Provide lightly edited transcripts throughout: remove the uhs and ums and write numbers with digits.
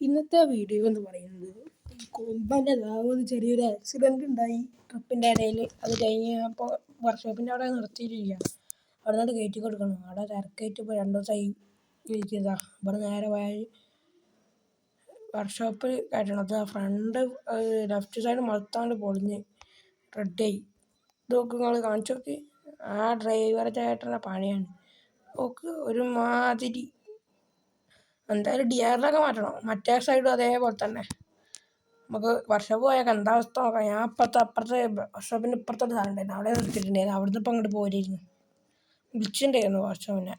ഇന്നത്തെ വീഡിയോ എന്ന് പറയുന്നത് കൊമ്പൻ്റെ ഒരു ചെറിയൊരു ആക്സിഡൻറ്റ് ഉണ്ടായി ട്രിപ്പിൻ്റെ ഇടയിൽ. അത് കഴിഞ്ഞ് അപ്പോൾ വർക്ക്ഷോപ്പിൻ്റെ അവിടെ നിർത്തിയിട്ടില്ല, അവിടെ നിന്ന് കയറ്റി കൊടുക്കണം. അവിടെ തിരക്കായിട്ട് ഇപ്പോൾ 2 ദിവസമായി ഇരിക്കുന്നതാണ്. ഇവിടെ നേരെ പോയാൽ വർക്ക്ഷോപ്പിൽ കയറ്റണം. അത് ഫ്രണ്ട് ലെഫ്റ്റ് സൈഡ് മൊത്തം പൊളിഞ്ഞ് റെഡായി. ഇതൊക്കെ നിങ്ങൾ കാണിച്ചു നോക്കി. ആ ഡ്രൈവറെ ചേട്ടൻ്റെ പണിയാണ്. ഒക്കെ ഒരുമാതിരി. എന്തായാലും DRLൊക്കെ മാറ്റണം. മറ്റേ സൈഡും അതേപോലെ തന്നെ. നമുക്ക് വർക്ക്ഷോപ്പ് പോയേക്കാം, എന്താ അവസ്ഥ നോക്കാം. ഞാൻ അപ്പുറത്തെ വർക്ക്ഷോപ്പിൻ്റെ ഇപ്പുറത്തോട്ട് സാധനം അവിടെ നിർത്തിയിട്ടുണ്ടായിരുന്നു. അവിടുന്ന് ഇപ്പം അങ്ങോട്ട് പോരായിരുന്നു. വിളിച്ചിട്ടുണ്ടായിരുന്നു വർക്ക്ഷോപ്പിനെ.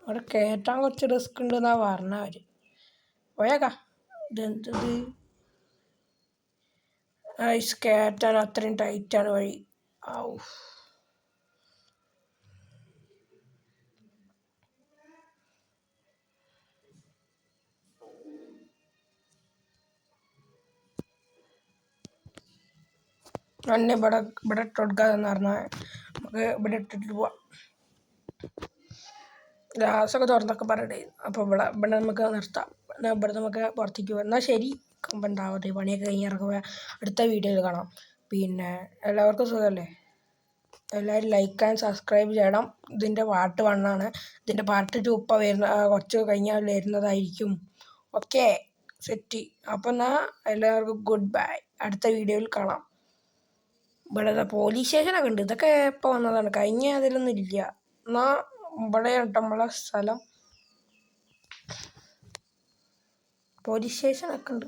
അവിടെ കയറ്റാൻ കുറച്ച് റിസ്ക് ഉണ്ടെന്നാണ് പറഞ്ഞവർ. പോയേക്കാം. ഇതെന്തത് ഐസ് കയറ്റാൻ അത്രയും ടൈറ്റാണ് വഴി. ആവൂ, അന്നെ ഇവിടെ ഇട്ട് കൊടുക്കാതെന്ന് പറഞ്ഞാൽ നമുക്ക് ഇവിടെ ഇട്ടിട്ട് പോവാം. ഗ്ലാസ്സൊക്കെ തുറന്നൊക്കെ പറഞ്ഞിട്ടായിരുന്നു. അപ്പോൾ ഇവിടെ നമുക്ക് നിർത്താം. ഇവിടെ നമുക്ക് പുറത്തേക്ക് പോകാം. എന്നാൽ ശരി, ഉണ്ടാവട്ടെ. പണിയൊക്കെ കഴിഞ്ഞ് ഇറങ്ങുമ്പോൾ അടുത്ത വീഡിയോയിൽ കാണാം. പിന്നെ എല്ലാവർക്കും സുഖമല്ലേ? എല്ലാവരും ലൈക്ക് ആൻഡ് സബ്സ്ക്രൈബ് ചെയ്യണം. ഇതിൻ്റെ പാർട്ട് 1 ആണ്. ഇതിൻ്റെ പാർട്ട് 2 ഇപ്പോൾ കുറച്ച് കഴിഞ്ഞാൽ വരുന്നതായിരിക്കും. Okay, set. അപ്പം എന്നാൽ എല്ലാവർക്കും ഗുഡ് ബൈ. അടുത്ത വീഡിയോയിൽ കാണാം. ഇവിടെ പോലീസ് സ്റ്റേഷനൊക്കെ ഉണ്ട്. ഇതൊക്കെ എപ്പോൾ വന്നതാണ്, കഴിഞ്ഞ അതിലൊന്നും ഇല്ല. എന്നാൽ ഇവിടെ കേട്ടോ നമ്മളെ സ്ഥലം. പോലീസ് സ്റ്റേഷനൊക്കെ ഉണ്ട്.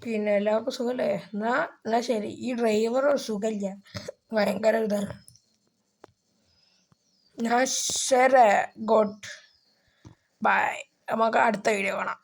പിന്നെ എല്ലാവർക്കും സുഖമല്ലേ? എന്നാൽ ശരി. ഈ ഡ്രൈവർ സുഖമില്ല, ഭയങ്കര ഇതാണ്. ശരി, ഗുഡ് ബൈ. നമുക്ക് അടുത്ത വീഡിയോ കാണാം.